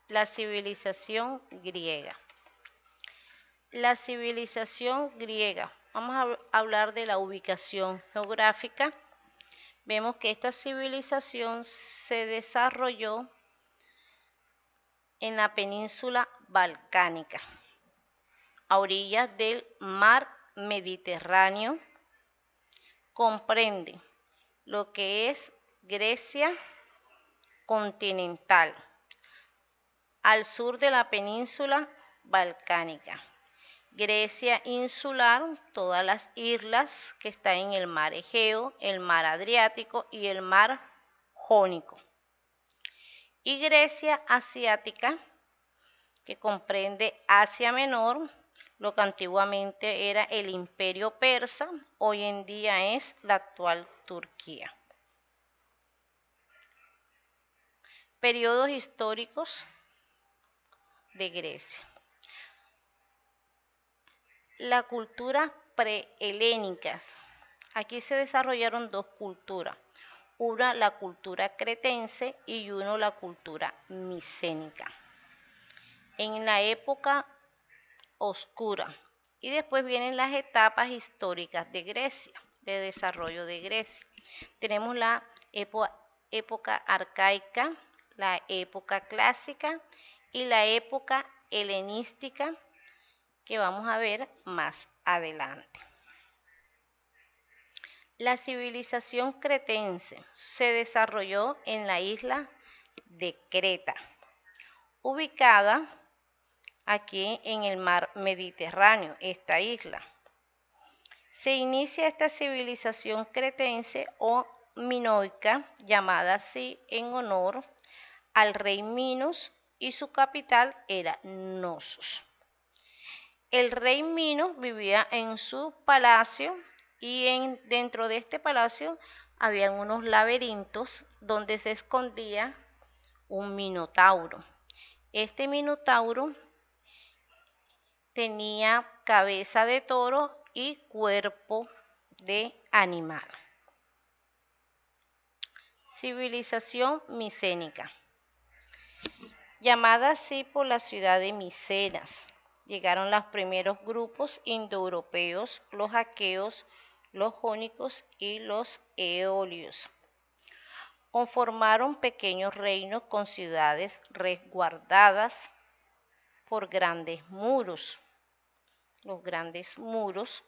La civilización griega. La civilización griega. Vamos a hablar de la ubicación geográfica. Vemos que esta civilización se desarrolló en la península balcánica, a orillas del mar Mediterráneo. Comprende lo que es Grecia continental, al sur de la península balcánica. Grecia insular, todas las islas que están en el mar Egeo, el mar Adriático y el mar Jónico. Y Grecia asiática, que comprende Asia Menor, lo que antiguamente era el Imperio Persa, hoy en día es la actual Turquía. Periodos históricos de Grecia. La cultura prehelénicas. Aquí se desarrollaron dos culturas, una la cultura cretense y una la cultura micénica. En la época oscura, y después vienen las etapas históricas de Grecia, de desarrollo de Grecia. Tenemos la época arcaica, la época clásica y la época helenística, que vamos a ver más adelante. La civilización cretense se desarrolló en la isla de Creta, ubicada aquí en el mar Mediterráneo, esta isla. Se inicia esta civilización cretense o minoica, llamada así en honor al rey Minos, y su capital era Knossos. El rey Minos vivía en su palacio y dentro de este palacio habían unos laberintos donde se escondía un minotauro. Este minotauro tenía cabeza de toro y cuerpo de animal. Civilización micénica, llamada así por la ciudad de Micenas. Llegaron los primeros grupos indoeuropeos, los aqueos, los jónicos y los eolios. Conformaron pequeños reinos con ciudades resguardadas por grandes muros. Los grandes muros.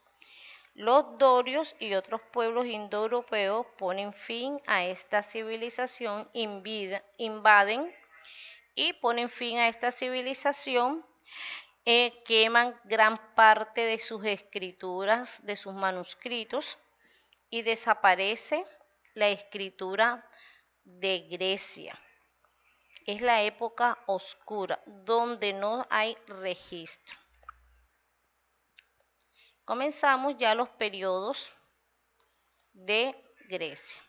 Los dorios y otros pueblos indoeuropeos ponen fin a esta civilización, invaden y ponen fin a esta civilización. Queman gran parte de sus escrituras, de sus manuscritos, y desaparece la escritura de Grecia. Es la época oscura, donde no hay registro. Comenzamos ya los periodos de Grecia.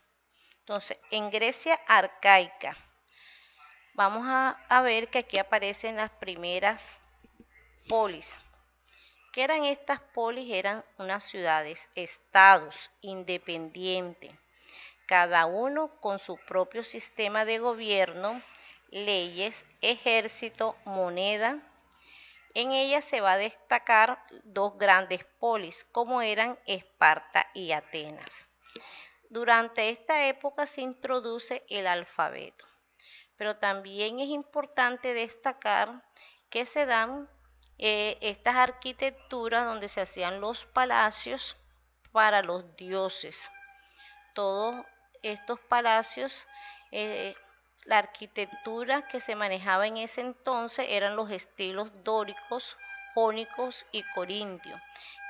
Entonces, en Grecia arcaica, vamos a ver que aquí aparecen las primeras polis. ¿Qué eran estas polis? Eran unas ciudades, estados independientes, cada uno con su propio sistema de gobierno, leyes, ejército, moneda. En ellas se va a destacar dos grandes polis, como eran Esparta y Atenas. Durante esta época se introduce el alfabeto, pero también es importante destacar que se dan estas arquitecturas donde se hacían los palacios para los dioses. Todos estos palacios, la arquitectura que se manejaba en ese entonces eran los estilos dóricos, jónicos y corintios,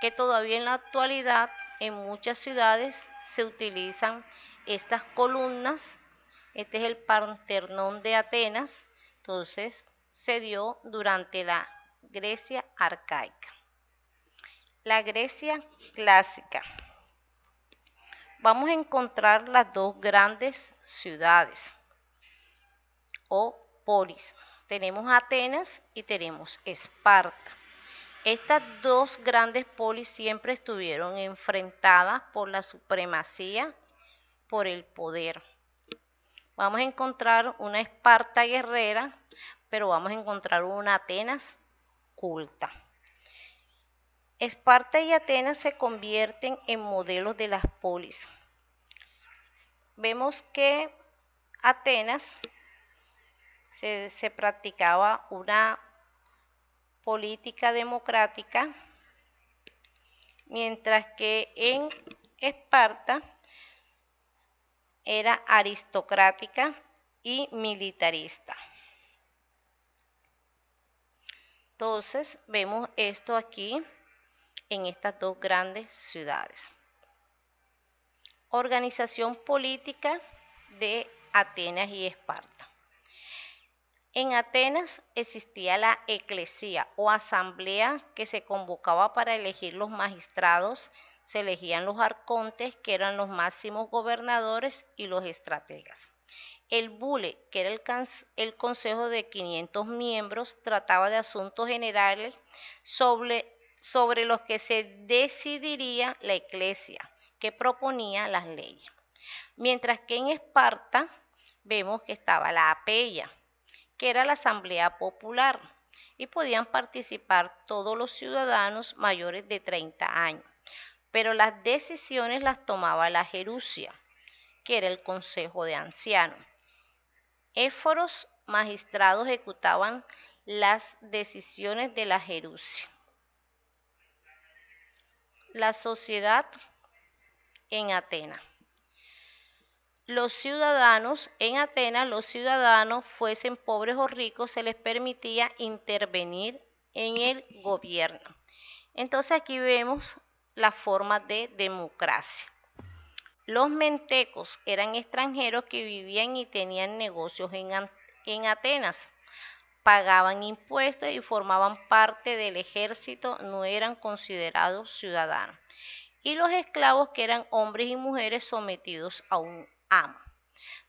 que todavía en la actualidad en muchas ciudades se utilizan estas columnas. Este es el Partenón de Atenas. Entonces se dio durante la Grecia arcaica. La Grecia clásica. Vamos a encontrar las dos grandes ciudades o polis. Tenemos Atenas y tenemos Esparta. Estas dos grandes polis siempre estuvieron enfrentadas por la supremacía, por el poder. Vamos a encontrar una Esparta guerrera, pero vamos a encontrar una Atenas culta. Esparta y Atenas se convierten en modelos de las polis. Vemos que Atenas se practicaba una política democrática, mientras que en Esparta era aristocrática y militarista. Entonces vemos esto aquí en estas dos grandes ciudades. Organización política de Atenas y Esparta. En Atenas existía la eclesía o asamblea que se convocaba para elegir los magistrados, se elegían los arcontes, que eran los máximos gobernadores, y los estrategas. El bule, que era el consejo de 500 miembros, trataba de asuntos generales sobre los que se decidiría la eclesia, que proponía las leyes. Mientras que en Esparta vemos que estaba la apeya, que era la asamblea popular, y podían participar todos los ciudadanos mayores de 30 años, pero las decisiones las tomaba la gerusia, que era el consejo de ancianos. Éforos magistrados ejecutaban las decisiones de la gerusia. La sociedad en Atenas. Los ciudadanos en Atenas, fuesen pobres o ricos, se les permitía intervenir en el gobierno. Entonces aquí vemos la forma de democracia. Los mentecos eran extranjeros que vivían y tenían negocios en Atenas. Pagaban impuestos y formaban parte del ejército, no eran considerados ciudadanos. Y los esclavos, que eran hombres y mujeres sometidos a un amo.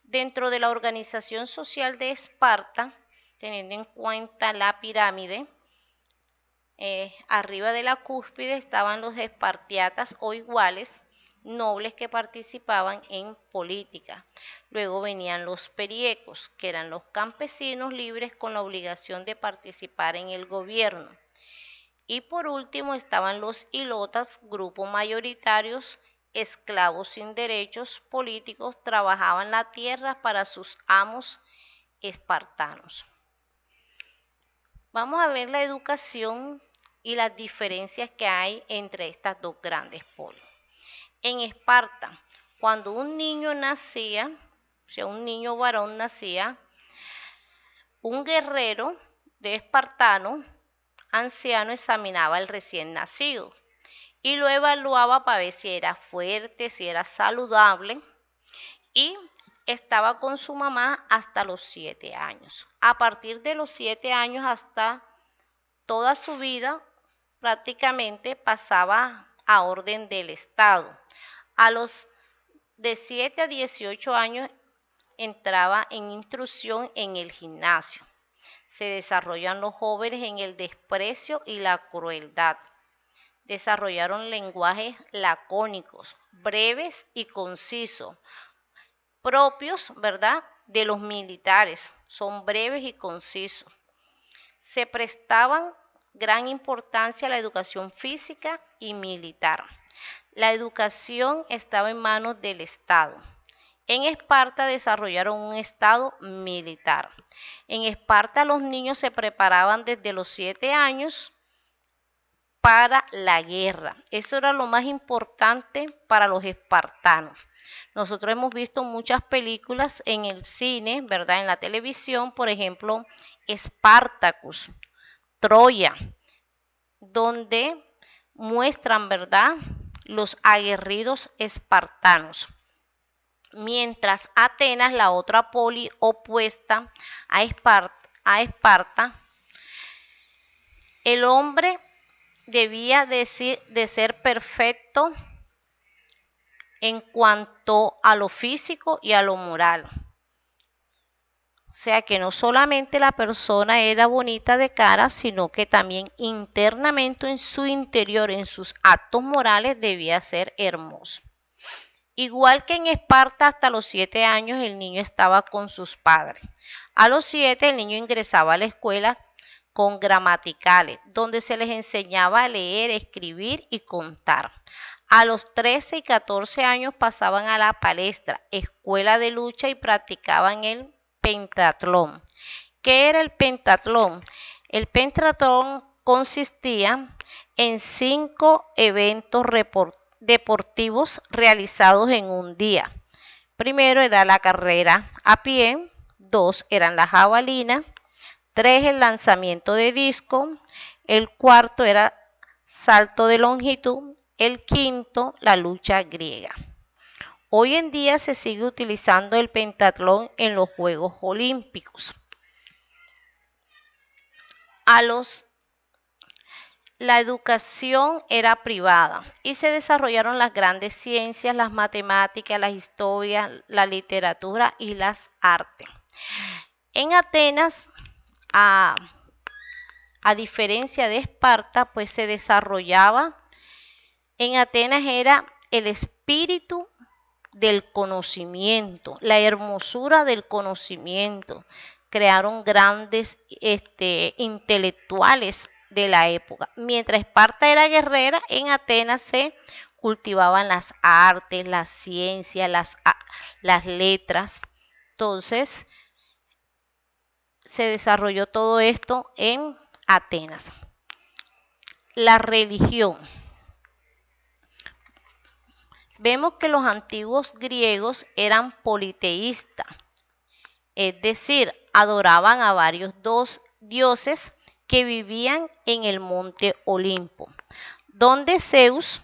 Dentro de la organización social de Esparta, teniendo en cuenta la pirámide, arriba de la cúspide estaban los espartiatas o iguales, nobles que participaban en política. Luego venían los periecos, que eran los campesinos libres con la obligación de participar en el gobierno. Y por último estaban los hilotas, grupos mayoritarios, esclavos sin derechos políticos, trabajaban la tierra para sus amos espartanos. Vamos a ver la educación y las diferencias que hay entre estas dos grandes polis. En Esparta, cuando un niño nacía, o sea, un niño varón nacía, un guerrero de espartano anciano examinaba al recién nacido y lo evaluaba para ver si era fuerte, si era saludable, y estaba con su mamá hasta los 7 años. A partir de los 7 años hasta toda su vida prácticamente pasaba a orden del Estado. A los de 7 a 18 años entraba en instrucción en el gimnasio. Se desarrollan los jóvenes en el desprecio y la crueldad. Desarrollaron lenguajes lacónicos, breves y concisos, propios, ¿verdad?, de los militares. Son breves y concisos. Se prestaban gran importancia a la educación física y militar. La educación estaba en manos del Estado. En Esparta desarrollaron un Estado militar. En Esparta los niños se preparaban desde los 7 años para la guerra. Eso era lo más importante para los espartanos. Nosotros hemos visto muchas películas en el cine, ¿verdad?, en la televisión, por ejemplo, Spartacus, Troya, donde muestran, ¿verdad?, los aguerridos espartanos. Mientras Atenas, la otra poli opuesta a Esparta, el hombre debía de ser perfecto en cuanto a lo físico y a lo moral. O sea que no solamente la persona era bonita de cara, sino que también internamente en su interior, en sus actos morales, debía ser hermoso. Igual que en Esparta, hasta los 7 años el niño estaba con sus padres. A los 7 el niño ingresaba a la escuela con gramaticales, donde se les enseñaba a leer, escribir y contar. A los 13 y 14 años pasaban a la palestra, escuela de lucha, y practicaban el pentatlón. ¿Qué era el pentatlón? El pentatlón consistía en 5 eventos deportivos realizados en un día. Primero era la carrera a pie, 2 eran la jabalina, 3 el lanzamiento de disco, el cuarto era salto de longitud, el quinto la lucha griega. Hoy en día se sigue utilizando el pentatlón en los Juegos Olímpicos. La educación era privada y se desarrollaron las grandes ciencias, las matemáticas, la historia, la literatura y las artes. En Atenas, a diferencia de Esparta, pues se desarrollaba, en Atenas era el espíritu del conocimiento, la hermosura del conocimiento. Crearon grandes intelectuales de la época. Mientras Esparta era guerrera, en Atenas se cultivaban las artes, las ciencias, las letras. Entonces, se desarrolló todo esto en Atenas. La religión. Vemos que los antiguos griegos eran politeístas, es decir, adoraban a varios dioses que vivían en el monte Olimpo, donde Zeus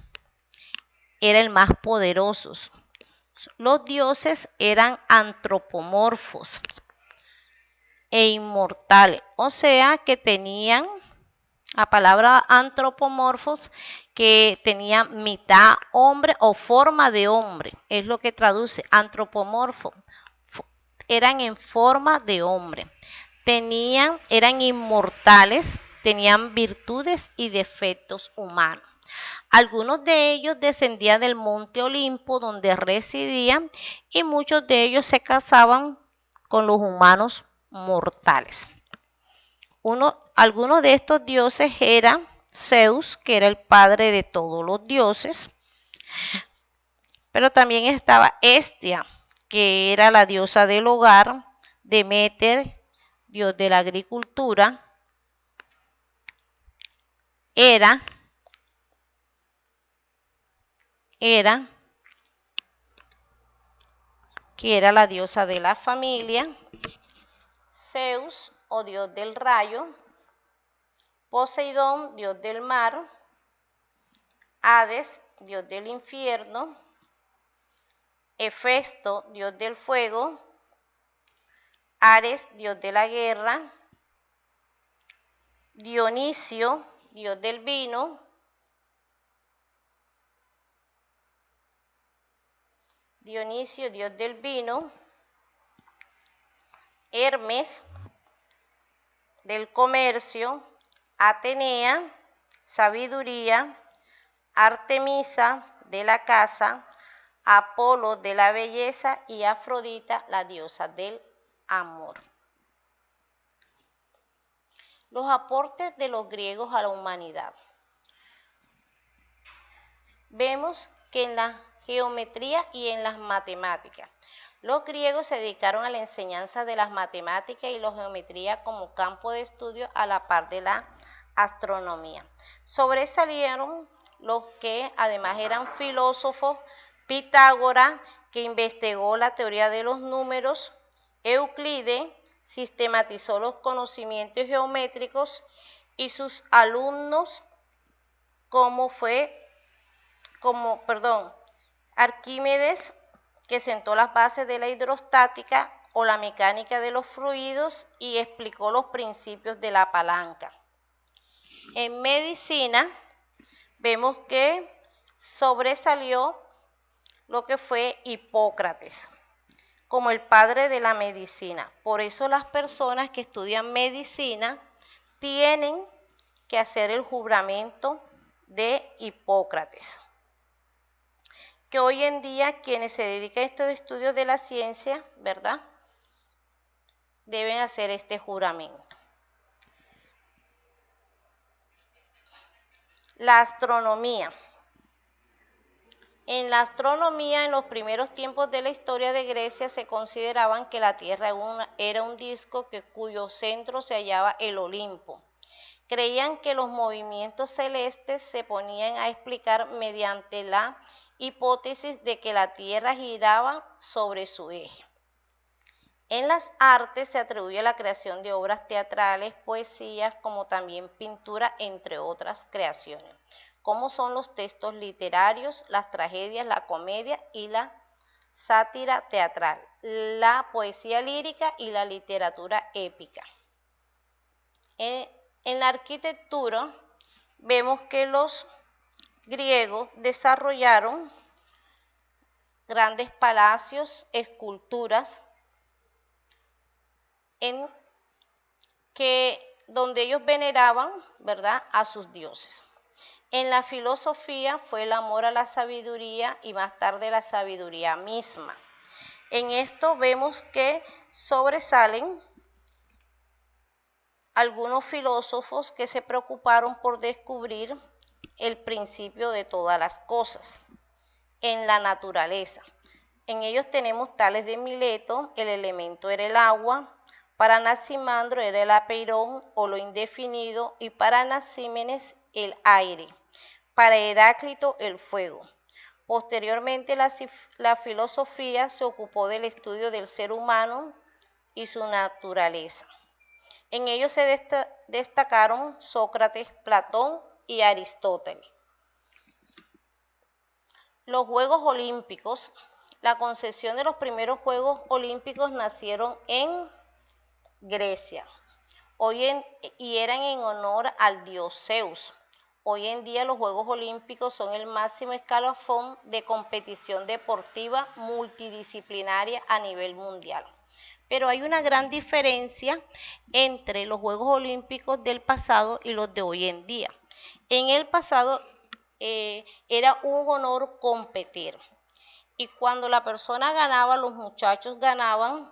era el más poderoso. Los dioses eran antropomorfos e inmortales, o sea que tenían, la palabra antropomorfos, que tenían mitad hombre o forma de hombre, es lo que traduce antropomorfo, eran en forma de hombre, eran inmortales, tenían virtudes y defectos humanos. Algunos de ellos descendían del monte Olimpo, donde residían, y muchos de ellos se casaban con los humanos mortales. Algunos de estos dioses eran Zeus, que era el padre de todos los dioses, pero también estaba Hestia, que era la diosa del hogar, Deméter, dios de la agricultura, Hera, que era la diosa de la familia, Zeus, o dios del rayo, Poseidón, dios del mar, Hades, dios del infierno, Hefesto, dios del fuego, Ares, dios de la guerra, Dionisio, dios del vino, Hermes, del comercio, Atenea, sabiduría, Artemisa, de la caza, Apolo, de la belleza, y Afrodita, la diosa del amor. Los aportes de los griegos a la humanidad. Vemos que en la geometría y en las matemáticas, los griegos se dedicaron a la enseñanza de las matemáticas y la geometría como campo de estudio a la par de la astronomía. Sobresalieron los que además eran filósofos: Pitágoras, que investigó la teoría de los números; Euclides, sistematizó los conocimientos geométricos; y sus alumnos Arquímedes, que sentó las bases de la hidrostática o la mecánica de los fluidos y explicó los principios de la palanca. En medicina vemos que sobresalió lo que fue Hipócrates como el padre de la medicina. Por eso las personas que estudian medicina tienen que hacer el juramento de Hipócrates. que hoy en día quienes se dedican a estos estudios de la ciencia, ¿verdad?, deben hacer este juramento. La astronomía. En la astronomía, en los primeros tiempos de la historia de Grecia, se consideraban que la Tierra era un disco cuyo centro se hallaba el Olimpo. Creían que los movimientos celestes se ponían a explicar mediante la hipótesis de que la Tierra giraba sobre su eje. En las artes se atribuye la creación de obras teatrales, poesías, como también pintura, entre otras creaciones, como son los textos literarios, las tragedias, la comedia y la sátira teatral, la poesía lírica y la literatura épica. En la arquitectura vemos que los griegos desarrollaron grandes palacios, esculturas, donde ellos veneraban, ¿verdad?, a sus dioses. En la filosofía fue el amor a la sabiduría y más tarde la sabiduría misma. En esto vemos que sobresalen algunos filósofos que se preocuparon por descubrir el principio de todas las cosas en la naturaleza. En ellos tenemos Tales de Mileto, el elemento era el agua, para Anaximandro era el apeirón o lo indefinido y para Anaxímenes el aire, para Heráclito el fuego. Posteriormente la filosofía se ocupó del estudio del ser humano y su naturaleza. En ellos se destacaron Sócrates, Platón y Aristóteles. Los Juegos Olímpicos. La concepción de los primeros Juegos Olímpicos nacieron en Grecia y eran en honor al dios Zeus. Hoy en día los Juegos Olímpicos son el máximo escalafón de competición deportiva multidisciplinaria a nivel mundial. Pero hay una gran diferencia entre los Juegos Olímpicos del pasado y los de hoy en día. En el pasado era un honor competir. Y cuando la persona ganaba, los muchachos ganaban,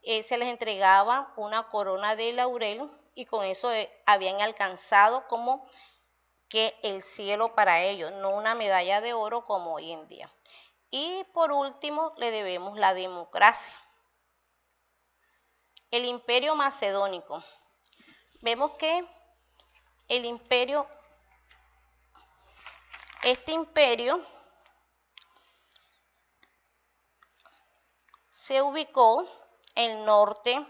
se les entregaba una corona de laurel y con eso habían alcanzado como que el cielo para ellos, no una medalla de oro como hoy en día. Y por último, le debemos la democracia. El imperio macedónico. Vemos que este imperio se ubicó en el norte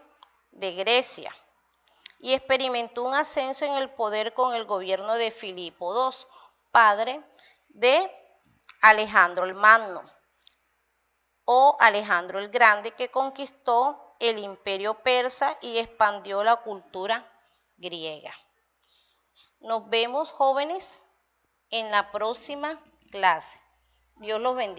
de Grecia y experimentó un ascenso en el poder con el gobierno de Filipo II, padre de Alejandro el Magno o Alejandro el Grande, que conquistó el imperio persa y expandió la cultura griega. Nos vemos, jóvenes, en la próxima clase. Dios los bendiga.